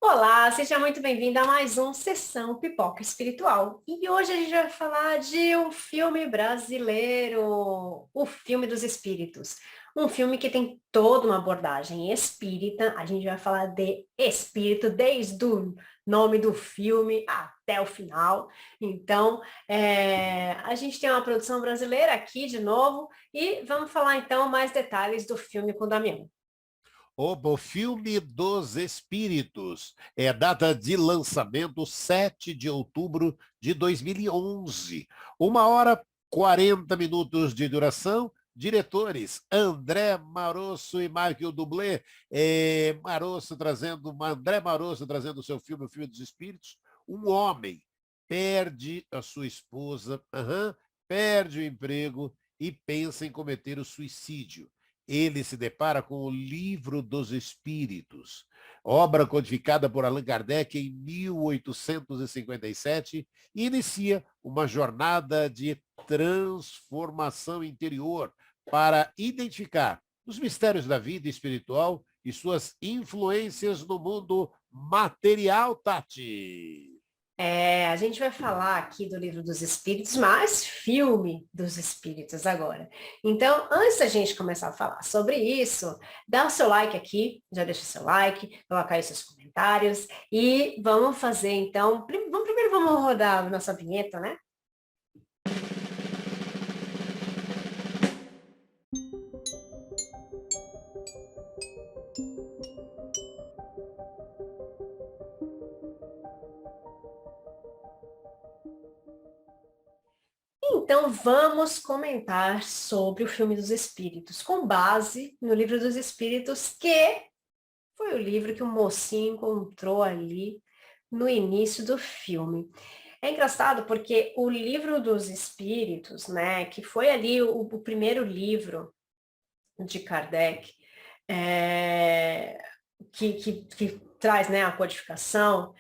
Olá, seja muito bem-vindo a mais um Sessão Pipoca Espiritual. E hoje a gente vai falar de um filme brasileiro, O Filme dos Espíritos. Um filme que tem toda uma abordagem espírita. A gente vai falar de espírito desde o nome do filme até o final. Então, a gente tem uma produção brasileira aqui de novo e vamos falar então mais detalhes do filme com o Damião. O Filme dos Espíritos. Data de lançamento 7 de outubro de 2011. 1 hora 40 minutos de duração. Diretores, André Marosso e Michael Dublé. André Marosso trazendo o seu filme, O Filme dos Espíritos. Um homem perde a sua esposa, perde o emprego e pensa em cometer o suicídio. Ele se depara com o Livro dos Espíritos, obra codificada por Allan Kardec em 1857, e inicia uma jornada de transformação interior para identificar os mistérios da vida espiritual e suas influências no mundo material, Tati. A gente vai falar aqui do Livro dos Espíritos, mas filme dos Espíritos agora. Então, antes da gente começar a falar sobre isso, dá o seu like aqui, já deixa o seu like, coloca aí seus comentários e vamos fazer então, primeiro vamos rodar a nossa vinheta, né? Então, vamos comentar sobre o Filme dos Espíritos, com base no Livro dos Espíritos, que foi o livro que o mocinho encontrou ali no início do filme. É engraçado porque o Livro dos Espíritos, né, que foi ali o primeiro livro de Kardec, é, que traz, né, a codificação,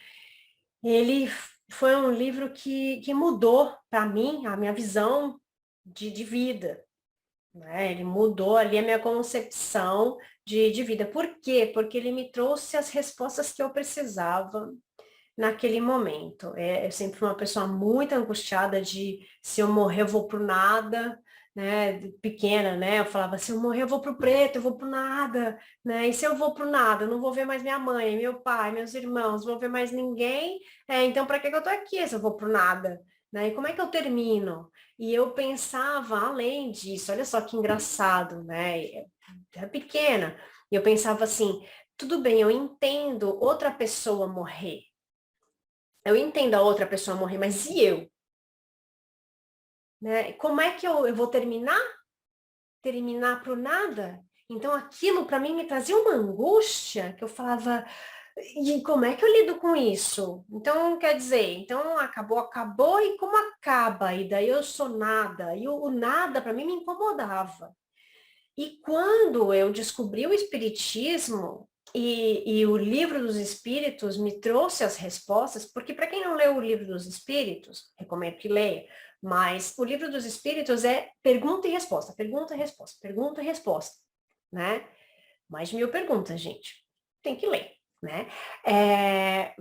ele foi um livro que mudou para mim a minha visão de vida, né? Ele mudou ali a minha concepção de vida. Por quê? Porque ele me trouxe as respostas que eu precisava naquele momento. Eu sempre fui uma pessoa muito angustiada de se eu morrer eu vou pro nada, né? Pequena, né? Eu falava, se eu morrer eu vou pro preto, eu vou pro nada, né? E se eu vou pro nada, eu não vou ver mais minha mãe, meu pai, meus irmãos, não vou ver mais ninguém. Então para que eu tô aqui se eu vou pro nada? Né? E como é que eu termino? E eu pensava além disso, olha só que engraçado, né? Era pequena. E eu pensava assim, tudo bem, eu entendo outra pessoa morrer. Eu entendo a outra pessoa morrer, mas e eu? Né? Como é que eu vou terminar? Terminar pro nada? Então aquilo para mim me trazia uma angústia que eu falava, e como é que eu lido com isso? Então, quer dizer, então acabou, acabou e como acaba? E daí eu sou nada. E o nada para mim me incomodava. E quando eu descobri o Espiritismo e o Livro dos Espíritos me trouxe as respostas, porque para quem não leu o Livro dos Espíritos, recomendo que leia, mas o Livro dos Espíritos é pergunta e resposta, pergunta e resposta, né? Mais de 1000 perguntas, gente. Tem que ler, né?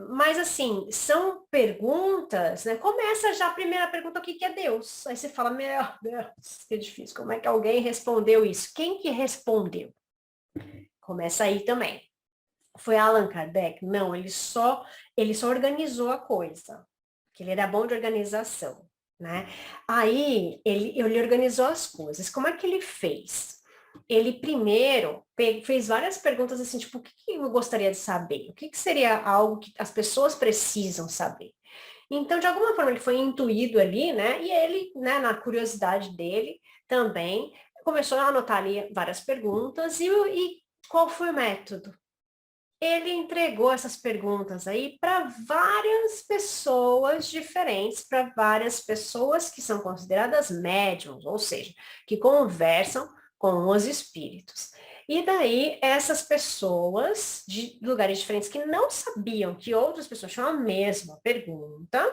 Mas assim, são perguntas, né? Começa já a primeira pergunta, o que que é Deus? Aí você fala, meu Deus, que difícil, como é que alguém respondeu isso? Quem que respondeu? Começa aí também. Foi Allan Kardec? Não, ele só organizou a coisa, que ele era bom de organização, né? Aí ele organizou as coisas. Como é que ele fez? Ele primeiro fez várias perguntas assim, tipo, o que eu gostaria de saber? O que seria algo que as pessoas precisam saber? Então, de alguma forma, ele foi intuído ali, né? E ele, né, na curiosidade dele, também começou a anotar ali várias perguntas. E qual foi o método? Ele entregou essas perguntas aí para várias pessoas diferentes, para várias pessoas que são consideradas médiums, ou seja, que conversam com os espíritos. E daí, essas pessoas de lugares diferentes que não sabiam que outras pessoas tinham a mesma pergunta,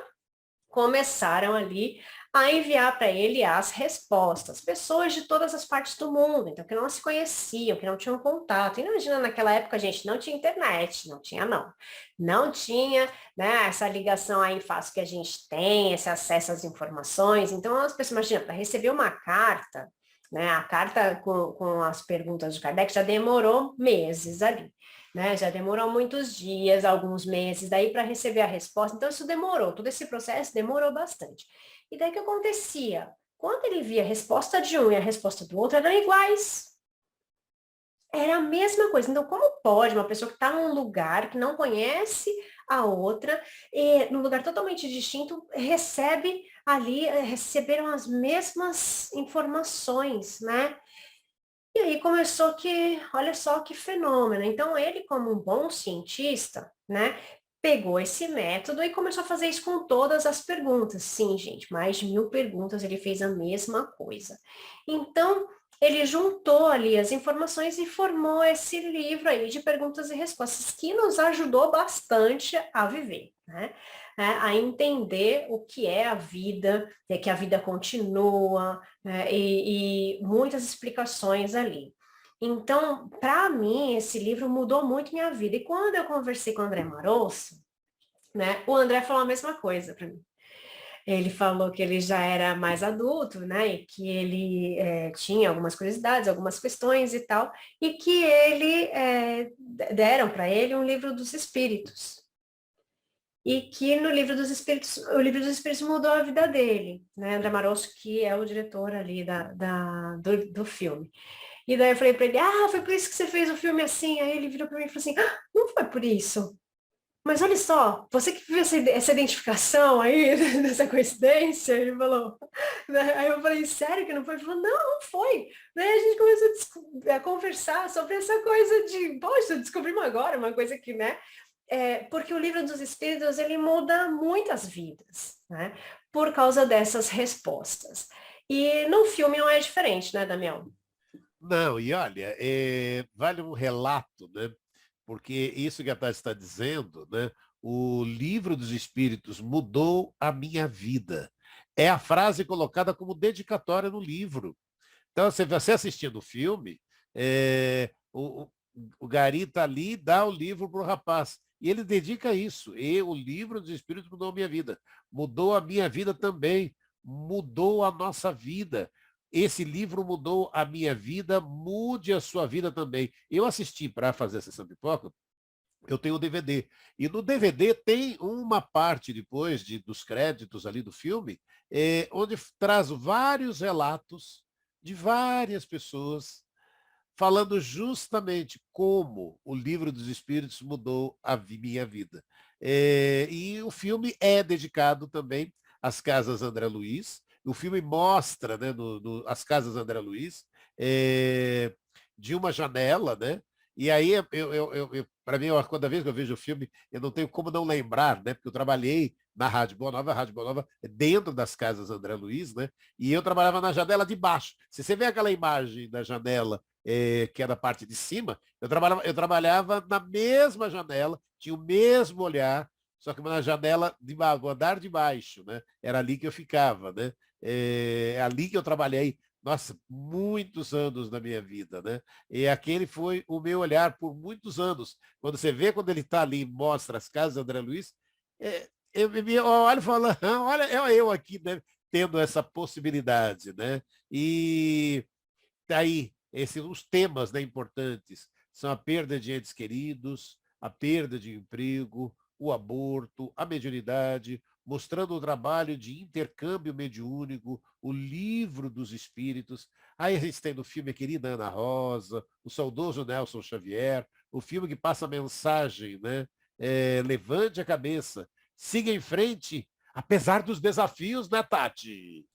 começaram ali a enviar para ele as respostas. Pessoas de todas as partes do mundo, então que não se conheciam, que não tinham contato. E imagina, naquela época, gente, não tinha internet, não tinha não. Não tinha, né, essa ligação aí fácil que a gente tem, esse acesso às informações. Então as pessoas, imagina, para receber uma carta, né, a carta com as perguntas de Kardec já demorou meses ali. Né, já demorou muitos dias, alguns meses, daí para receber a resposta. Então, isso demorou, todo esse processo demorou bastante. E daí o que acontecia? Quando ele via a resposta de um e a resposta do outro eram iguais. Era a mesma coisa. Então, como pode uma pessoa que está num lugar que não conhece a outra, num lugar totalmente distinto, recebe ali, receberam as mesmas informações, né? E aí começou que, olha só que fenômeno. Então, ele, como um bom cientista, né, pegou esse método e começou a fazer isso com todas as perguntas. Sim, gente, mais de 1.000 perguntas, ele fez a mesma coisa. Então, ele juntou ali as informações e formou esse livro aí de perguntas e respostas, que nos ajudou bastante a viver, né? A entender o que é a vida, que a vida continua, e muitas explicações ali. Então, para mim, esse livro mudou muito minha vida. E quando eu conversei com o André Marosso, né, o André falou a mesma coisa para mim. Ele falou que ele já era mais adulto, né, e que ele tinha algumas curiosidades, algumas questões e tal, e que deram para ele um livro dos espíritos. E que no livro dos espíritos, o livro dos espíritos mudou a vida dele, né, André Marosso, que é o diretor ali do filme. E daí eu falei para ele, foi por isso que você fez o filme assim? Aí ele virou para mim e falou assim, não foi por isso. Mas olha só, você que viu essa identificação aí, dessa coincidência, ele falou. Aí eu falei, sério que não foi? Ele falou, não, não foi. Daí a gente começou a conversar sobre essa coisa de, poxa, descobrimos agora uma coisa que, né? Porque o livro dos Espíritos, ele muda muitas vidas, né? Por causa dessas respostas. E no filme não é diferente, né, Damião? Não, e olha, vale um relato, né? Porque isso que a Tati está dizendo, né? O livro dos Espíritos mudou a minha vida. É a frase colocada como dedicatória no livro. Então, você assistindo o filme, o Gari está ali e dá o livro para o rapaz. E ele dedica isso. E o livro dos Espíritos mudou a minha vida. Mudou a minha vida também. Mudou a nossa vida. Esse livro mudou a minha vida, mude a sua vida também. Eu assisti para fazer a sessão de pipoca, eu tenho o DVD. E no DVD tem uma parte depois dos créditos ali do filme, onde traz vários relatos de várias pessoas falando justamente como o Livro dos Espíritos mudou a minha vida. E o filme é dedicado também às casas André Luiz. O filme mostra, né, as casas André Luiz, de uma janela, né? E aí, para mim, cada vez que eu vejo o filme, eu não tenho como não lembrar, né? Porque eu trabalhei na Rádio Boa Nova, a Rádio Boa Nova é dentro das casas André Luiz, né? E eu trabalhava na janela de baixo. Se você vê aquela imagem da janela, que era a parte de cima, eu trabalhava na mesma janela, tinha o mesmo olhar, só que na janela do andar de baixo, né? Era ali que eu ficava, né? É ali que eu trabalhei, nossa, muitos anos na minha vida, né? E aquele foi o meu olhar por muitos anos. Quando você vê, quando ele está ali e mostra as casas de André Luiz, eu olho e falo, olha, é eu aqui, né, tendo essa possibilidade, né? E daí, os temas, né, importantes são a perda de entes queridos, a perda de emprego, o aborto, a mediunidade, mostrando o trabalho de intercâmbio mediúnico, o livro dos espíritos. Aí a gente tem no filme a querida Ana Rosa, o saudoso Nelson Xavier, o filme que passa a mensagem, né? Levante a cabeça, siga em frente, apesar dos desafios, né, Tati?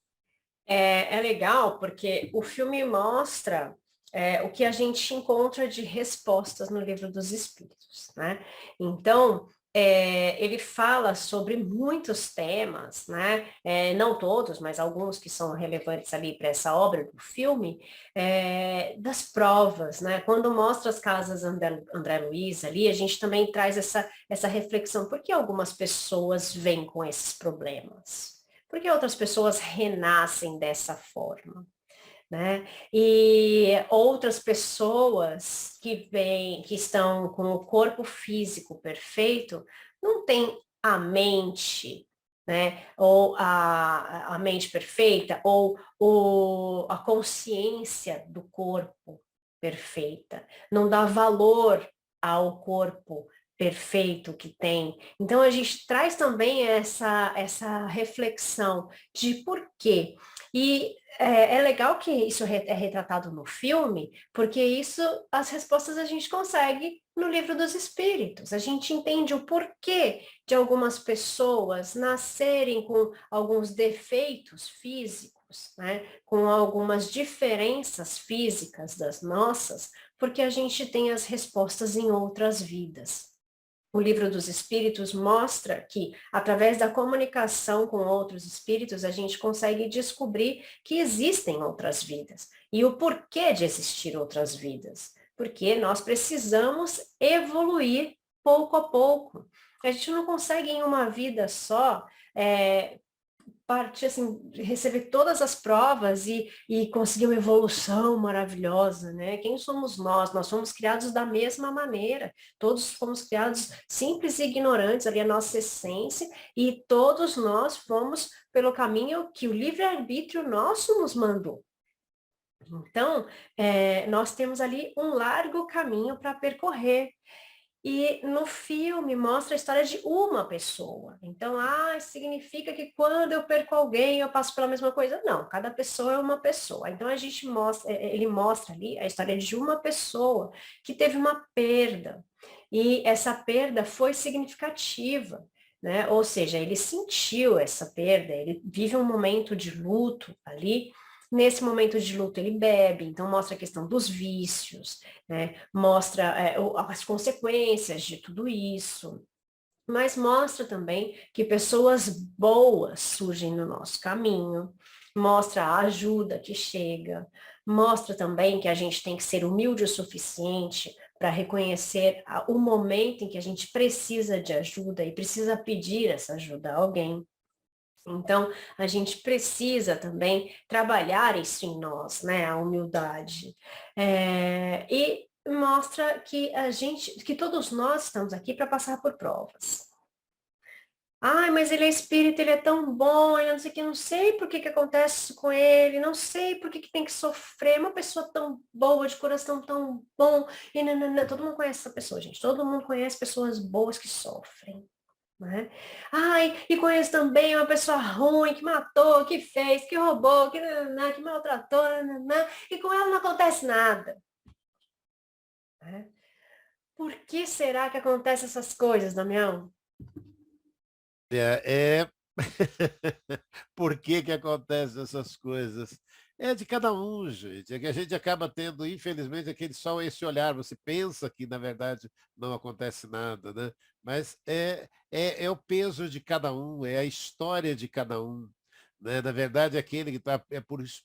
É legal porque o filme mostra o que a gente encontra de respostas no Livro dos Espíritos, né? Então, ele fala sobre muitos temas, né? Não todos, mas alguns que são relevantes ali para essa obra do filme, das provas, né? Quando mostra as casas André Luiz ali, a gente também traz essa reflexão, por que algumas pessoas vêm com esses problemas? Por que outras pessoas renascem dessa forma? Né? E outras pessoas que estão com o corpo físico perfeito, não têm a mente, né? Ou a mente perfeita, ou a consciência do corpo perfeita. Não dá valor ao corpo perfeito que tem. Então, a gente traz também essa reflexão de por quê. E é legal que isso é retratado no filme, porque isso, as respostas a gente consegue no livro dos Espíritos. A gente entende o porquê de algumas pessoas nascerem com alguns defeitos físicos, né? Com algumas diferenças físicas das nossas, porque a gente tem as respostas em outras vidas. O livro dos espíritos mostra que, através da comunicação com outros espíritos, a gente consegue descobrir que existem outras vidas. E o porquê de existir outras vidas? Porque nós precisamos evoluir pouco a pouco. A gente não consegue em uma vida só partir assim, receber todas as provas e conseguir uma evolução maravilhosa, né? Quem somos nós? Nós somos criados da mesma maneira. Todos fomos criados simples e ignorantes, ali a nossa essência, e todos nós fomos pelo caminho que o livre-arbítrio nosso nos mandou. Então, nós temos ali um largo caminho para percorrer. E no filme mostra a história de uma pessoa. Então, significa que quando eu perco alguém, eu passo pela mesma coisa? Não, cada pessoa é uma pessoa. Então, a gente mostra, ele mostra ali a história de uma pessoa que teve uma perda. E essa perda foi significativa, né? Ou seja, ele sentiu essa perda, ele vive um momento de luto ali. Nesse momento de luto, ele bebe, então mostra a questão dos vícios, né? Mostra as consequências de tudo isso, mas mostra também que pessoas boas surgem no nosso caminho, mostra a ajuda que chega, mostra também que a gente tem que ser humilde o suficiente para reconhecer o momento em que a gente precisa de ajuda e precisa pedir essa ajuda a alguém. Então, a gente precisa também trabalhar isso em nós, né? A humildade. E mostra que todos nós estamos aqui para passar por provas. Ai, mas ele é espírita, ele é tão bom, eu não sei o que, não sei por que que acontece isso com ele, não sei por que que tem que sofrer, uma pessoa tão boa, de coração tão bom, e nanana. Todo mundo conhece essa pessoa, gente, todo mundo conhece pessoas boas que sofrem. Né? Ai, e conheço também uma pessoa ruim que matou, que fez, que roubou, que maltratou, e com ela não acontece nada. Né? Por que será que acontecem essas coisas, Damião? É... Por que que acontecem essas coisas? É de cada um, gente. É que a gente acaba tendo, infelizmente, só esse olhar. Você pensa que, na verdade, não acontece nada, né? Mas é o peso de cada um, é a história de cada um. Né? Na verdade, aquele que está.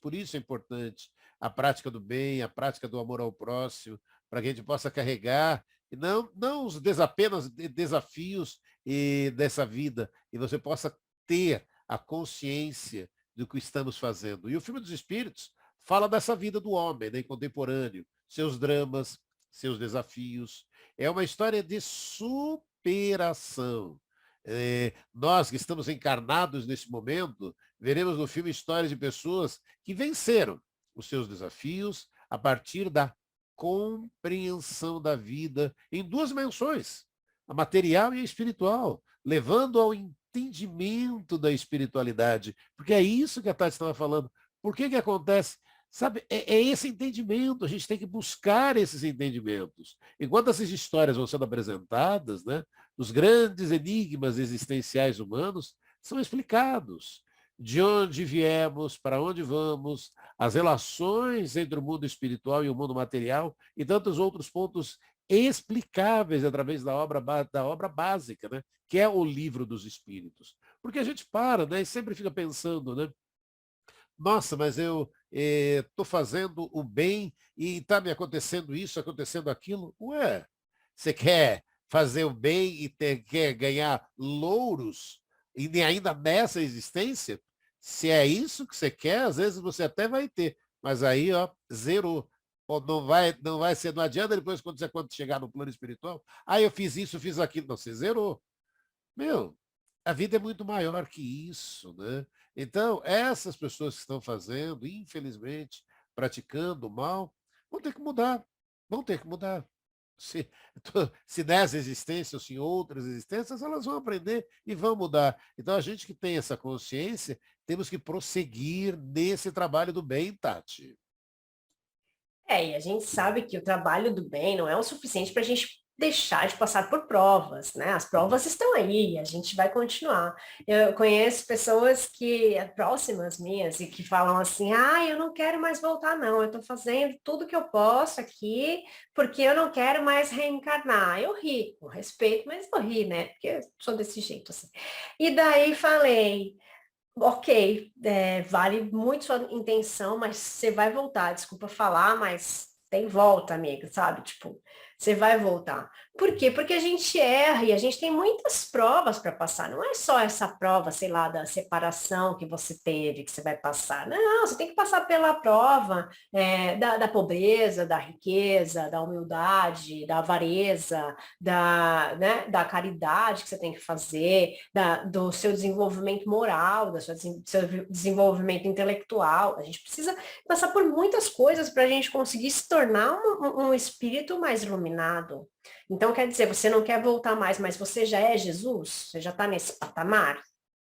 Por isso é importante a prática do bem, a prática do amor ao próximo, para que a gente possa carregar, e não apenas desafios dessa vida, e você possa ter a consciência do que estamos fazendo. E o filme dos Espíritos fala dessa vida do homem, né, contemporâneo, seus dramas, seus desafios. É uma história de superação. Nós que estamos encarnados nesse momento, veremos no filme histórias de pessoas que venceram os seus desafios a partir da compreensão da vida em duas dimensões, a material e a espiritual, levando ao entendimento da espiritualidade. Porque é isso que a Tati estava falando. Por que que acontece? Sabe, é esse entendimento, a gente tem que buscar esses entendimentos. Enquanto essas histórias vão sendo apresentadas, né, os grandes enigmas existenciais humanos são explicados. De onde viemos, para onde vamos, as relações entre o mundo espiritual e o mundo material e tantos outros pontos explicáveis através da obra básica, né? Que é o livro dos Espíritos. Porque a gente para, né? E sempre fica pensando, né? Nossa, mas eu estou fazendo o bem e está me acontecendo isso, acontecendo aquilo. Ué, você quer fazer o bem e quer ganhar louros e ainda nessa existência? Se é isso que você quer, às vezes você até vai ter, mas aí, ó, zerou. Ou não vai ser, não adianta depois quando chegar no plano espiritual, eu fiz isso, eu fiz aquilo. Não, você zerou. Meu, a vida é muito maior que isso, né? Então, essas pessoas que estão fazendo, infelizmente, praticando o mal, vão ter que mudar. Vão ter que mudar. Se, se nessa existência ou se em outras existências, elas vão aprender e vão mudar. Então, a gente que tem essa consciência, temos que prosseguir nesse trabalho do bem, Tati. E a gente sabe que o trabalho do bem não é o suficiente para a gente deixar de passar por provas, né? As provas estão aí, a gente vai continuar. Eu conheço pessoas que próximas minhas e que falam assim, eu não quero mais voltar, não, eu estou fazendo tudo que eu posso aqui, porque eu não quero mais reencarnar. Eu ri, com respeito, mas eu ri, né? Porque eu sou desse jeito, assim. E daí falei, ok, vale muito sua intenção, mas você vai voltar. Desculpa falar, mas tem volta, amiga, sabe? Tipo, você vai voltar. Por quê? Porque a gente erra e a gente tem muitas provas para passar. Não é só essa prova, sei lá, da separação que você teve, que você vai passar. Não, você tem que passar pela prova da pobreza, da riqueza, da humildade, da avareza, da caridade que você tem que fazer, do seu desenvolvimento moral, do seu desenvolvimento intelectual. A gente precisa passar por muitas coisas para a gente conseguir se tornar um espírito mais iluminado. Então, quer dizer, você não quer voltar mais, mas você já é Jesus? Você já está nesse patamar,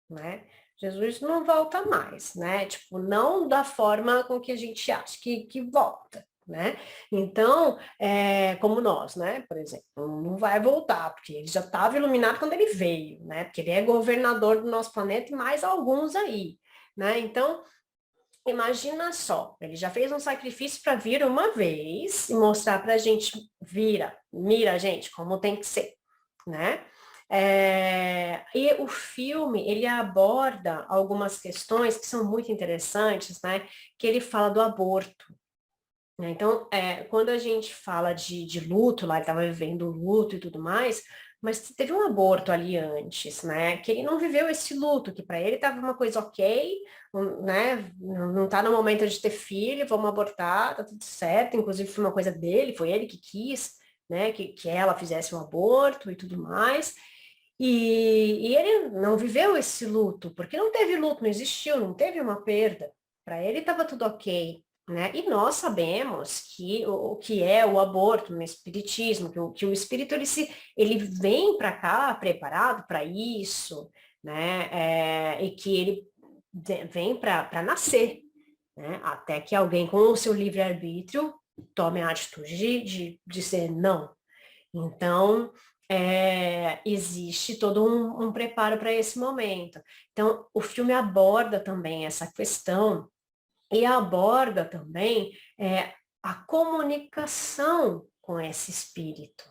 né? Jesus não volta mais, né? Tipo, não da forma com que a gente acha que volta, né? Então, como nós, né? Por exemplo, não vai voltar, porque ele já estava iluminado quando ele veio, né? Porque ele é governador do nosso planeta e mais alguns aí, né? Então, imagina só, ele já fez um sacrifício para vir uma vez e mostrar para a gente, mira, gente, como tem que ser, né? E o filme, ele aborda algumas questões que são muito interessantes, né? Que ele fala do aborto, né? Então, quando a gente fala de luto, lá ele estava vivendo o luto e tudo mais, mas teve um aborto ali antes, né? Que ele não viveu esse luto, que para ele estava uma coisa ok, né? Não está no momento de ter filho, vamos abortar, tá tudo certo. Inclusive foi uma coisa dele, foi ele que quis, né? Que ela fizesse um aborto e tudo mais. E ele não viveu esse luto, porque não teve luto, não existiu, não teve uma perda. Para ele estava tudo ok. Né? E nós sabemos que o que é o aborto no espiritismo, que o espírito ele vem para cá preparado para isso, né? E que ele vem para nascer, né? Até que alguém com o seu livre-arbítrio tome a atitude de dizer não. Então, existe todo um preparo para esse momento. Então, o filme aborda também essa questão e aborda também a comunicação com esse espírito.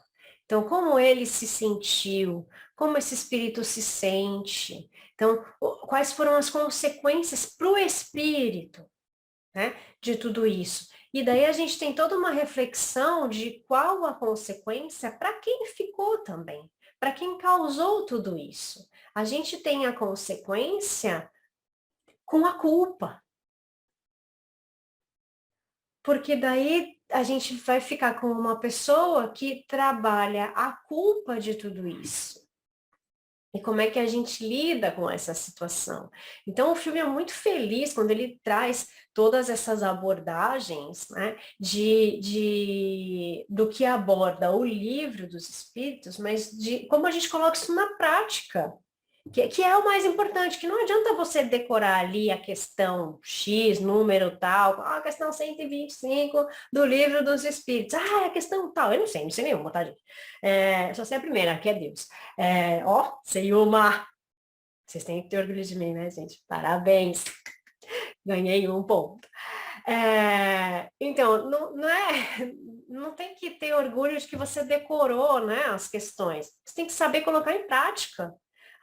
Então, como ele se sentiu, como esse espírito se sente. Então, quais foram as consequências para o espírito, né, de tudo isso. E daí a gente tem toda uma reflexão de qual a consequência para quem ficou também, para quem causou tudo isso. A gente tem a consequência com a culpa. Porque daí a gente vai ficar com uma pessoa que trabalha a culpa de tudo isso. E como é que a gente lida com essa situação? Então, o filme é muito feliz quando ele traz todas essas abordagens, né, do que aborda o livro dos espíritos, mas de como a gente coloca isso na prática. Que é o mais importante, que não adianta você decorar ali a questão X, número tal, a questão 125 do livro dos Espíritos. A questão tal, eu não sei nenhuma, tá, gente? Só sei a primeira, que é Deus. Sei uma. Vocês têm que ter orgulho de mim, né, gente? Parabéns. Ganhei um ponto. Então, não tem que ter orgulho de que você decorou, né, as questões. Você tem que saber colocar em prática.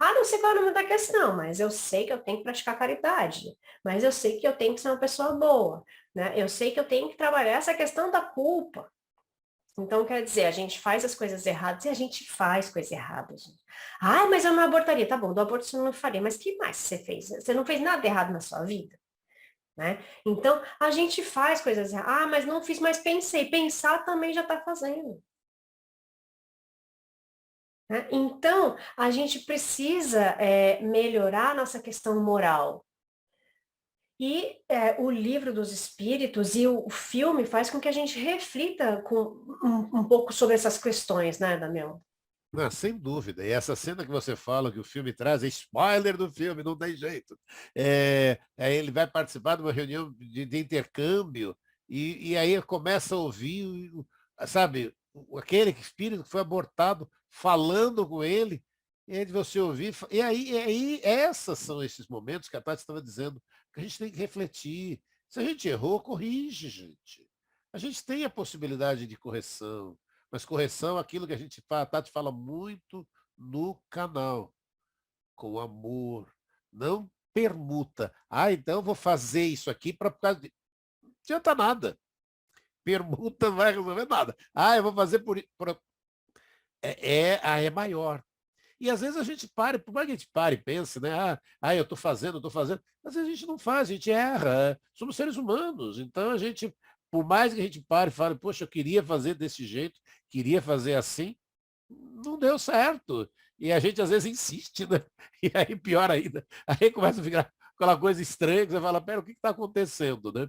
Não sei qual é o nome da questão, mas eu sei que eu tenho que praticar caridade. Mas eu sei que eu tenho que ser uma pessoa boa, né? Eu sei que eu tenho que trabalhar essa questão da culpa. Então, quer dizer, a gente faz as coisas erradas e a gente faz coisa errada, gente. Ah, mas eu não abortaria. Tá bom, do aborto você não faria, mas o que mais você fez? Você não fez nada errado na sua vida, né? Então, a gente faz coisas erradas. Ah, mas não fiz, mas pensei. Pensar também já está fazendo. Né? Então, a gente precisa melhorar a nossa questão moral. E o livro dos espíritos e o filme faz com que a gente reflita um pouco sobre essas questões, né, Damião? Não, sem dúvida. E essa cena que você fala que o filme traz é spoiler do filme, não tem jeito. Ele vai participar de uma reunião de intercâmbio e aí começa a ouvir, sabe, aquele espírito que foi abortado falando com ele, e aí você ouvir. E aí, esses são esses momentos que a Tati estava dizendo, que a gente tem que refletir. Se a gente errou, corrige, gente. A gente tem a possibilidade de correção. Mas correção, aquilo que a gente fala, a Tati fala muito no canal, com amor, não permuta. Ah, então eu vou fazer isso aqui para por causa de. Não adianta nada. Permuta não vai resolver nada. Ah, eu vou fazer por. É maior. E às vezes a gente para, por mais que a gente pare e pense, né? Eu estou fazendo. Às vezes a gente não faz, a gente erra. Somos seres humanos. Então a gente, por mais que a gente pare e fale, poxa, eu queria fazer desse jeito, queria fazer assim, não deu certo. E a gente às vezes insiste, né? E aí pior ainda. Aí começa a ficar aquela coisa estranha que você fala, pera, o que está acontecendo, né?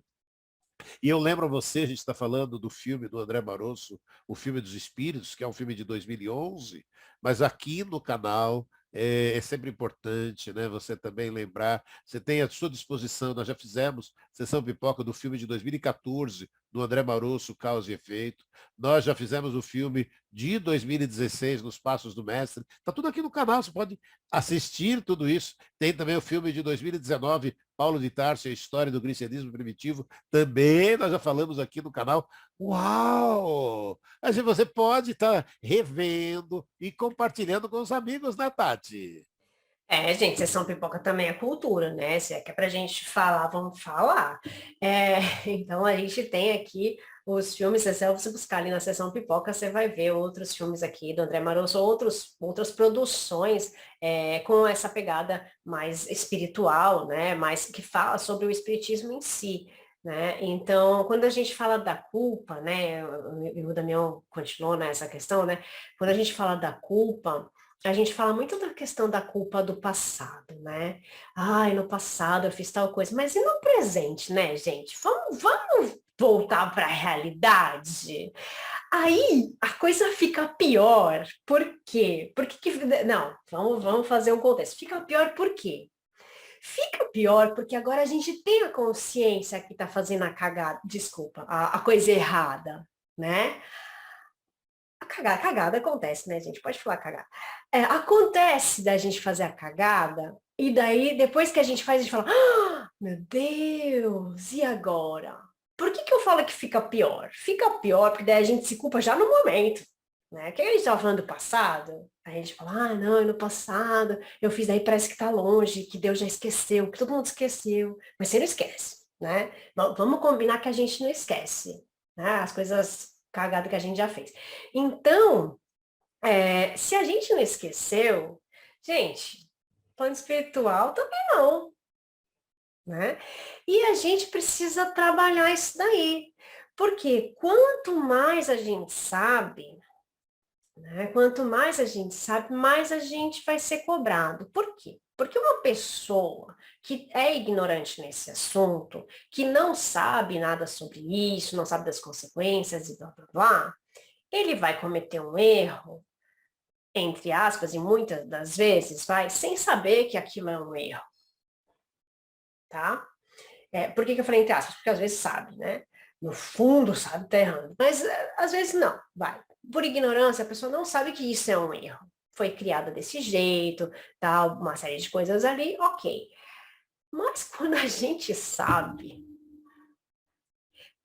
E eu lembro a você, a gente está falando do filme do André Marosso, O Filme dos Espíritos, que é um filme de 2011, mas aqui no canal é sempre importante, né? Você também lembrar, você tem à sua disposição, nós já fizemos sessão pipoca do filme de 2014, do André Marosso, Causa e Efeito. Nós já fizemos o filme de 2016, Nos Passos do Mestre. Está tudo aqui no canal, você pode assistir tudo isso. Tem também o filme de 2019, Paulo de Tarso, a história do cristianismo primitivo. Também nós já falamos aqui no canal. Uau! Assim, você pode estar revendo e compartilhando com os amigos, né, Tati? Gente, sessão pipoca também é cultura, né? Se é que é pra gente falar, vamos falar. Então a gente tem aqui os filmes, se você buscar ali na sessão pipoca, você vai ver outros filmes aqui do André Marosso, outras produções com essa pegada mais espiritual, né? Mais que fala sobre o espiritismo em si. Né? Então, quando a gente fala da culpa, né, e o Damião continuou nessa questão, né, quando a gente fala da culpa, a gente fala muito da questão da culpa do passado, né? Ai, no passado eu fiz tal coisa, mas e no presente, né, gente? Vamos voltar para a realidade. Aí a coisa fica pior. Por quê? Não, vamos fazer um contexto. Fica pior por quê? Fica pior porque agora a gente tem a consciência que está fazendo a cagada, desculpa, a coisa errada, né? A cagada acontece, né, gente? Pode falar cagada. Acontece da gente fazer a cagada e daí, depois que a gente faz, a gente fala, meu Deus, e agora? Por que eu falo que fica pior? Fica pior porque daí a gente se culpa já no momento, né? Que a gente estava falando do passado, a gente fala, não, no passado eu fiz, daí parece que tá longe, que Deus já esqueceu, que todo mundo esqueceu, mas você não esquece, né? Vamos combinar que a gente não esquece, né? As coisas cagadas que a gente já fez. Então, se a gente não esqueceu, gente, plano espiritual também não, né? E a gente precisa trabalhar isso daí, porque quanto mais a gente sabe, né? Quanto mais a gente sabe, mais a gente vai ser cobrado. Por quê? Porque uma pessoa que é ignorante nesse assunto, que não sabe nada sobre isso, não sabe das consequências e blá blá blá, ele vai cometer um erro, entre aspas, e muitas das vezes vai, sem saber que aquilo é um erro, tá? Por que eu falei entre aspas? Porque às vezes sabe, né? No fundo sabe que tá errando, mas às vezes não, vai. Por ignorância, a pessoa não sabe que isso é um erro. Foi criada desse jeito, tal, uma série de coisas ali, ok. Mas quando a gente sabe,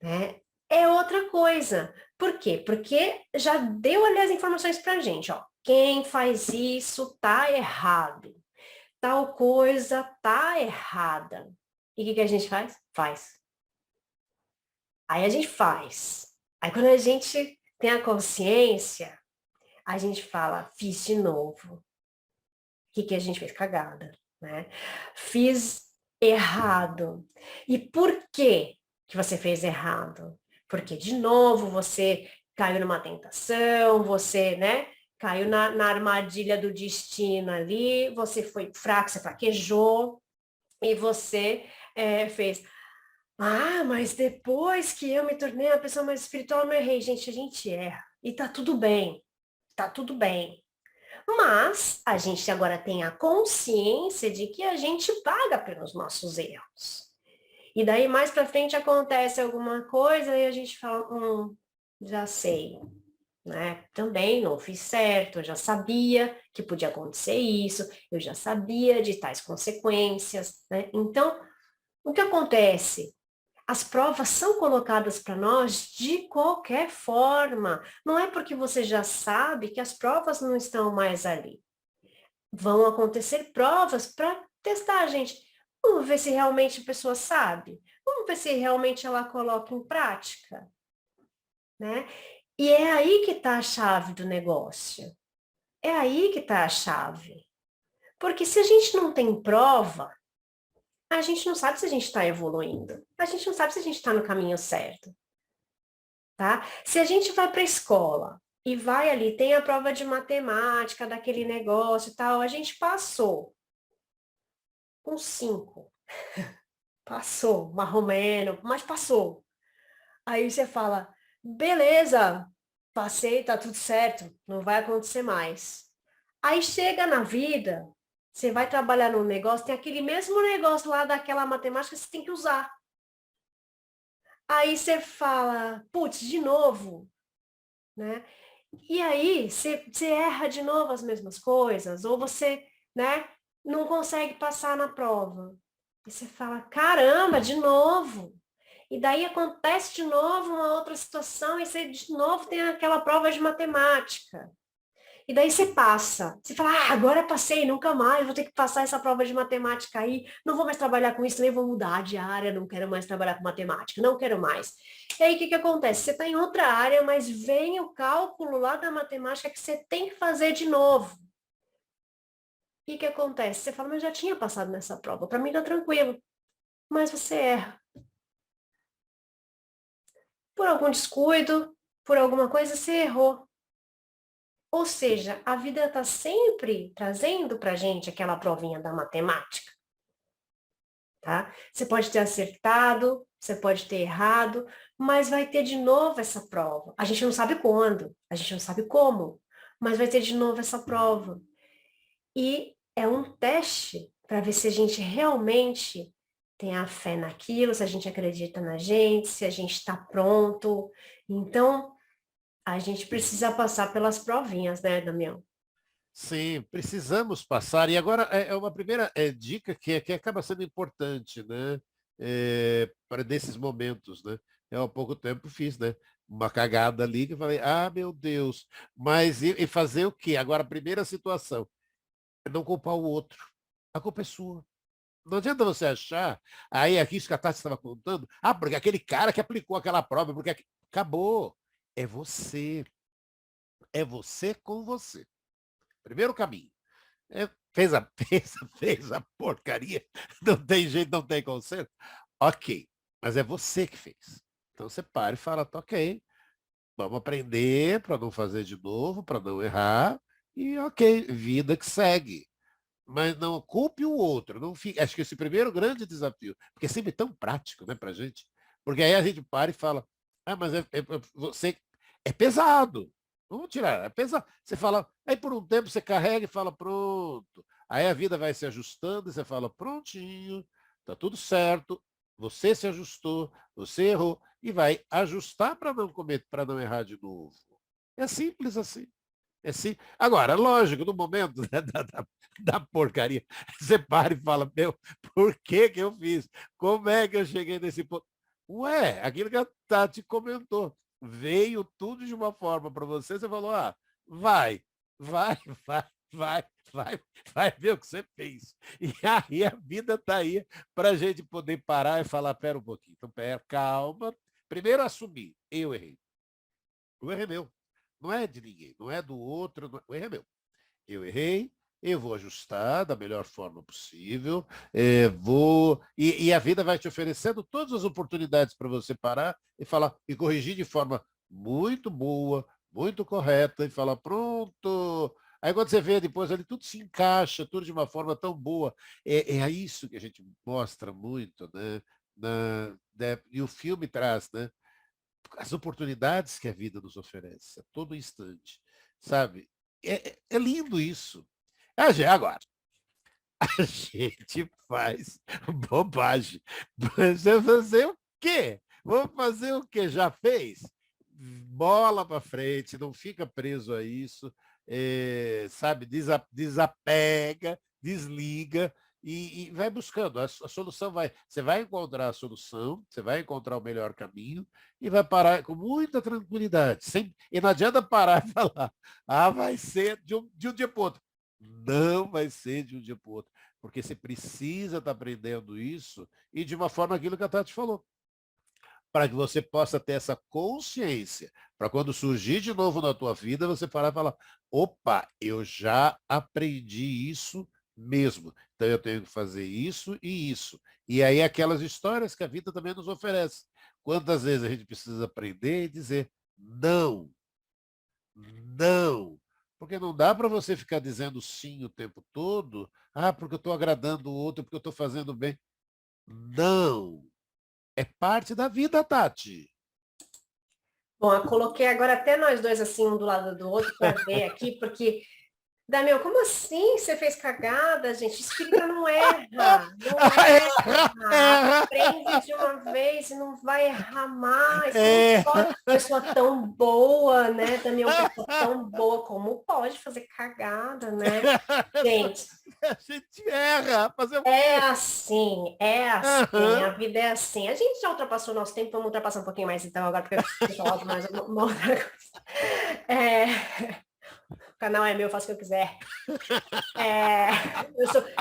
né, é outra coisa. Por quê? Porque já deu ali as informações pra gente, ó. Quem faz isso tá errado. Tal coisa tá errada. E o que a gente faz? Faz. Aí a gente faz. Aí quando a gente tem a consciência, a gente fala, fiz de novo. O que a gente fez? Cagada, né? Fiz errado. E por que você fez errado? Porque, de novo, você caiu numa tentação, você, né? Caiu na armadilha do destino ali, você foi fraco, você fraquejou, e você fez. Ah, mas depois que eu me tornei a pessoa mais espiritual, eu não errei. Gente, a gente erra. E tá tudo bem. Tá tudo bem. Mas a gente agora tem a consciência de que a gente paga pelos nossos erros. E daí mais para frente acontece alguma coisa e a gente fala, já sei, né? Também não fiz certo, eu já sabia que podia acontecer isso, eu já sabia de tais consequências, né? Então, o que acontece? As provas são colocadas para nós de qualquer forma. Não é porque você já sabe que as provas não estão mais ali. Vão acontecer provas para testar a gente. Vamos ver se realmente a pessoa sabe. Vamos ver se realmente ela coloca em prática, né? E é aí que está a chave do negócio. É aí que está a chave. Porque se a gente não tem prova, a gente não sabe se a gente está evoluindo. A gente não sabe se a gente está no caminho certo. Tá? Se a gente vai para a escola e vai ali, tem a prova de matemática, daquele negócio e tal, a gente passou com 5. Passou, marromeno, mas passou. Aí você fala, beleza, passei, tá tudo certo, não vai acontecer mais. Aí chega na vida, você vai trabalhar num negócio, tem aquele mesmo negócio lá daquela matemática que você tem que usar. Aí você fala, putz, de novo, né? E aí você erra de novo as mesmas coisas, ou você, né, não consegue passar na prova. E você fala, caramba, de novo. E daí acontece de novo uma outra situação e você de novo tem aquela prova de matemática. E daí você passa. Você fala, agora passei, nunca mais, vou ter que passar essa prova de matemática aí. Não vou mais trabalhar com isso, nem vou mudar de área, não quero mais trabalhar com matemática, não quero mais. E aí o que acontece? Você está em outra área, mas vem o cálculo lá da matemática que você tem que fazer de novo. E o que acontece? Você fala, mas eu já tinha passado nessa prova, para mim tá tranquilo. Mas você erra. Por algum descuido, por alguma coisa, você errou. Ou seja, a vida está sempre trazendo para a gente aquela provinha da matemática, tá? Você pode ter acertado, você pode ter errado, mas vai ter de novo essa prova. A gente não sabe quando, a gente não sabe como, mas vai ter de novo essa prova. E é um teste para ver se a gente realmente tem a fé naquilo, se a gente acredita na gente, se a gente está pronto. Então, a gente precisa passar pelas provinhas, né, Damião? Sim, precisamos passar. E agora é uma primeira dica que acaba sendo importante, né? Para nesses momentos, né? Eu há pouco tempo fiz, né? Uma cagada ali que eu falei, ah, meu Deus, mas e fazer o quê? Agora, a primeira situação, é não culpar o outro. A culpa é sua. Não adianta você achar, aí aqui isso que a Tati estava contando, porque aquele cara que aplicou aquela prova, acabou. É você. É você com você. Primeiro caminho. Fez a, fez a porcaria, não tem jeito, não tem conserto. Ok, mas é você que fez. Então você para e fala, tá, ok, vamos aprender para não fazer de novo, para não errar, e ok, vida que segue. Mas não culpe o outro. Não fique, acho que esse primeiro grande desafio, porque é sempre tão prático, né, pra gente. Porque aí a gente para e fala, ah, mas você é pesado. Vamos tirar, é pesado. Você fala, aí por um tempo você carrega e fala, pronto. Aí a vida vai se ajustando e você fala, prontinho, tá tudo certo. Você se ajustou, você errou e vai ajustar para não cometer, para não errar de novo. É simples assim. É sim. Agora, lógico, no momento né, da porcaria, você para e fala, meu, por que que eu fiz? Como é que eu cheguei nesse ponto? Ué, aquilo que a Tati comentou, veio tudo de uma forma para você, você falou, vai, vai, vai, vai, vai, vai ver o que você fez. E aí a vida está aí para a gente poder parar e falar, pera um pouquinho, então, pera, calma. Primeiro assumir, eu errei. O erro é meu. Não é de ninguém, não é do outro, o erro é meu. Eu errei, eu vou ajustar da melhor forma possível, e a vida vai te oferecendo todas as oportunidades para você parar e falar e corrigir de forma muito boa, muito correta, e falar, pronto. Aí quando você vê depois ali, tudo se encaixa, tudo de uma forma tão boa. É isso que a gente mostra muito, né? E o filme traz, né? As oportunidades que a vida nos oferece a todo instante, sabe? É lindo isso. Agora, a gente faz bobagem. Mas vai fazer o quê? Vamos fazer o quê? Já fez? Bola para frente, não fica preso a isso, sabe? Desapega, desliga e vai buscando. A solução você vai encontrar a solução, você vai encontrar o melhor caminho e vai parar com muita tranquilidade. E não adianta parar e falar, vai ser de um dia para o outro. Não vai ser de um dia para o outro, porque você precisa estar aprendendo isso e de uma forma aquilo que a Tati falou, para que você possa ter essa consciência, para quando surgir de novo na tua vida, você parar e falar, opa, eu já aprendi isso mesmo, então eu tenho que fazer isso e isso. E aí aquelas histórias que a vida também nos oferece. Quantas vezes a gente precisa aprender e dizer não, não. Porque não dá para você ficar dizendo sim o tempo todo, porque eu estou agradando o outro, porque eu estou fazendo bem. Não. É parte da vida, Tati. Bom, eu coloquei agora até nós dois assim, um do lado do outro, para ver aqui, porque Damião, como assim você fez cagada, gente? Espírita não erra, não Erra, erra. erra. Aprende de uma vez e não vai errar mais. Como É. pode? Pessoa tão boa, né, Damião? Pessoa tão boa, como pode fazer cagada, né? Gente, A gente erra. Fazer o é quê? assim, é assim, Aham. a vida é assim. A gente já ultrapassou o nosso tempo, vamos ultrapassar um pouquinho mais então, agora, porque eu preciso falar de mais uma outra coisa. O canal é meu, eu faço o que eu quiser. É,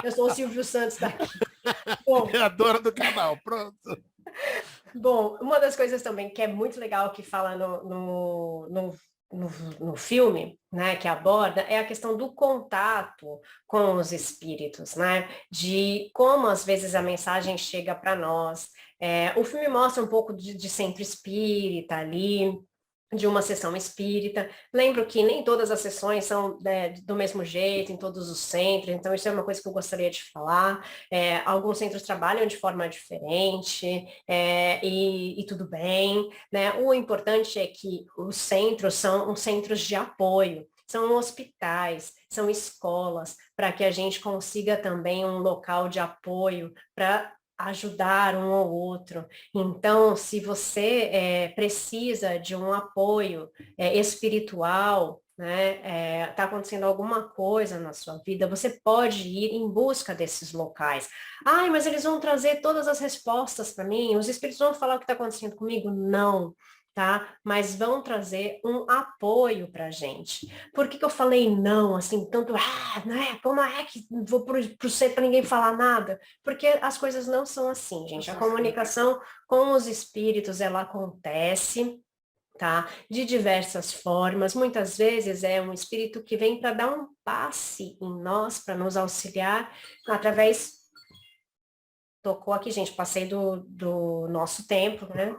eu sou o Silvio Santos daqui. É Bom, a dona do canal. Pronto. bom, uma das coisas também que é muito legal que fala no filme, né, que aborda, é a questão do contato com os espíritos, né, de como às vezes a mensagem chega para nós. O filme mostra um pouco de centro espírita ali, de uma sessão espírita. Lembro que nem todas as sessões são, né, do mesmo jeito em todos os centros, então isso é uma coisa que eu gostaria de falar. Alguns centros trabalham de forma diferente, e tudo bem, né? O importante é que os centros são os centros de apoio, são hospitais, são escolas, para que a gente consiga também um local de apoio para ajudar um ao outro. Então, se você precisa de um apoio espiritual, né, está acontecendo alguma coisa na sua vida, você pode ir em busca desses locais. Ai, mas eles vão trazer todas as respostas para mim, os espíritos vão falar o que está acontecendo comigo? Não, tá? Mas vão trazer um apoio para a gente. Por que eu falei não, assim, tanto, né? Como é que vou pro centro para ninguém falar nada? Porque as coisas não são assim, gente. A comunicação com os espíritos, ela acontece, tá? De diversas formas. Muitas vezes é um espírito que vem para dar um passe em nós, para nos auxiliar através. Tocou aqui, gente, passei do nosso tempo, né?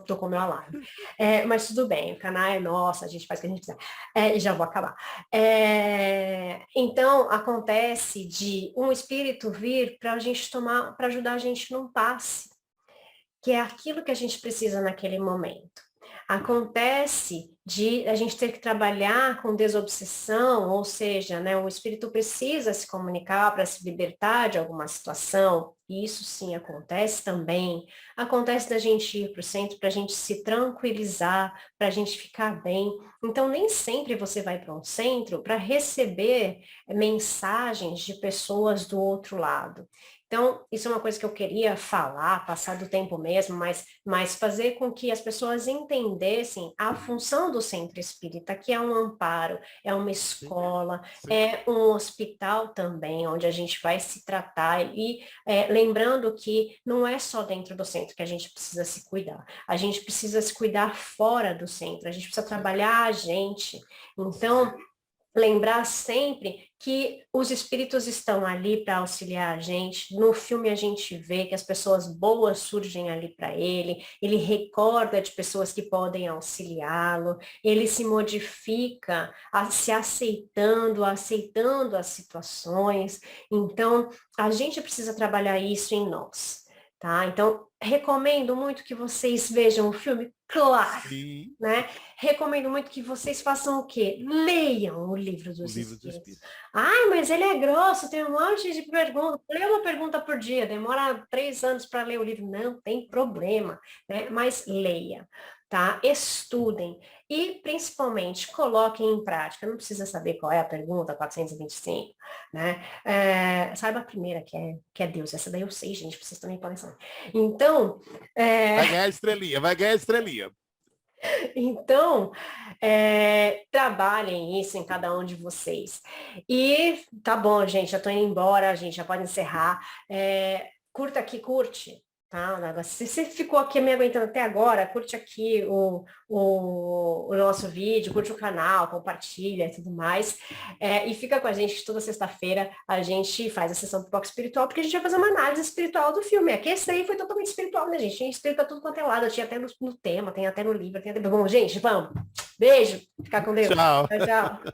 Tocou meu alarme. Mas tudo bem, o canal é nosso, a gente faz o que a gente quiser. E já vou acabar. Então, acontece de um espírito vir para a gente tomar, para ajudar a gente num passe, que é aquilo que a gente precisa naquele momento. Acontece de a gente ter que trabalhar com desobsessão, ou seja, né, o espírito precisa se comunicar para se libertar de alguma situação, e isso sim acontece também. Acontece da gente ir para o centro para a gente se tranquilizar, para a gente ficar bem. Então, nem sempre você vai para um centro para receber mensagens de pessoas do outro lado. Então, isso é uma coisa que eu queria falar, passar do tempo mesmo, mas fazer com que as pessoas entendessem a função do centro espírita, que é um amparo, é uma Sim, escola, sim. é um hospital também, onde a gente vai se tratar. E lembrando que não é só dentro do centro que a gente precisa se cuidar, a gente precisa se cuidar fora do centro, a gente precisa Sim, trabalhar a gente. Então, lembrar sempre que os espíritos estão ali para auxiliar a gente. No filme a gente vê que as pessoas boas surgem ali para ele recorda de pessoas que podem auxiliá-lo, ele se modifica, se aceitando, aceitando as situações. Então, a gente precisa trabalhar isso em nós, tá? Então, recomendo muito que vocês vejam o filme, claro, sim. né? Recomendo muito que vocês façam o quê? Leiam o livro O dos livro dos Espíritos. Espíritos. Ai, mas ele é grosso, tem um monte de perguntas. Lê uma pergunta por dia, demora 3 anos para ler o livro. Não tem problema, né? Mas leia, tá? Estudem e, principalmente, coloquem em prática. Não precisa saber qual é a pergunta 425, né? Saiba a primeira, que é Deus. Essa daí eu sei, gente, vocês também podem saber. Então, é, Vai ganhar estrelinha, vai ganhar estrelinha. Então, trabalhem isso em cada um de vocês. E tá bom, gente, já tô indo embora, a gente já pode encerrar. Curta aqui, curte, tá? Agora, se você ficou aqui me aguentando até agora, curte aqui o nosso vídeo, curte o canal, compartilha e tudo mais. E fica com a gente toda sexta-feira, a gente faz a sessão do Pipoca Espiritual, porque a gente vai fazer uma análise espiritual do filme. Aqui esse aí foi totalmente espiritual, né, gente? Tinha espírito tudo quanto é lado, tinha até no tema, tem até no livro, tem até... Bom, gente, vamos. Beijo, ficar com Deus. Tchau. Tchau, tchau.